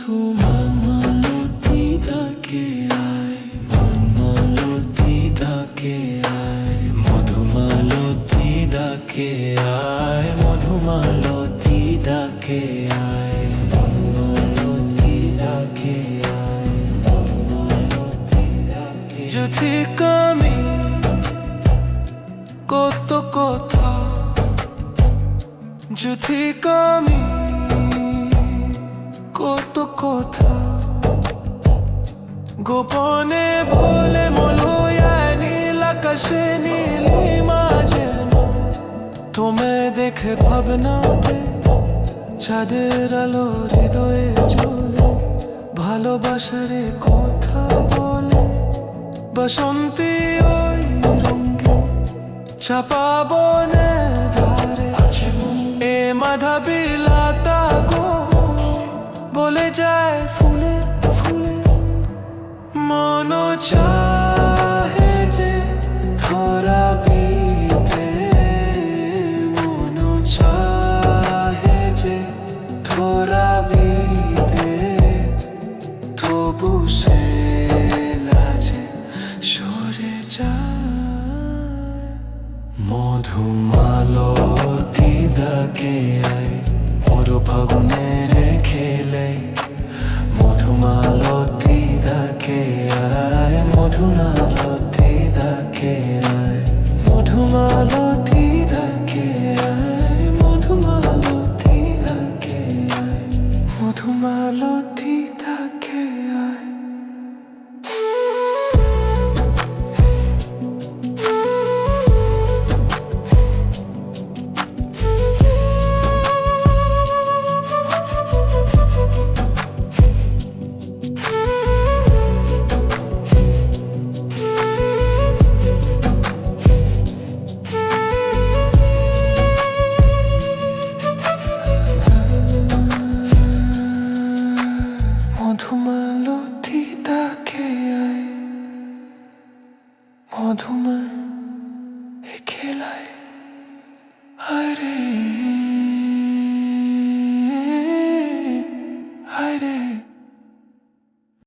মধুমালতী ডাকে আয়, মধুমালতী ডাকে আয়, মধুমালতী ডাকে আয়, মধুমালতী ডাকে আয়, মধুমালতী ডাকে আয়, মধুমালতী ডাকে। যুথিক আমি কত কথা, যুথিক আমি কত কথা গোপনে বলে মলয়ায় নীল আকাশে নীলিমা যেন তোমায় দেখে ভাবনাতে চাঁদের আলো হৃদয়ে জ্বলে, ভালোবাসারে কথা বলে বসন্তী ওই রঙে চাপা বনের ধারে। এ মাধবী লতা গো বলে যায় ফুলে ফুলে, মন চাহে যে ধরা বিতে, মন চাহে যে ধরা বিতে, তবু সে লাজে সরে যায়। মধুমালতী ডাকে আয়, মোর ফাগুনের খেলে, মধুমালতী ডাকে আয়, মধুমালতী ডাকে আয়, মধুমালতী ডাকে আয়, মধুমালতী ডাকে আয়, মধুমালতী ডাকে আয়। মধুমালতী ডাকে আয়, মধুময় খেলায় আয় রে।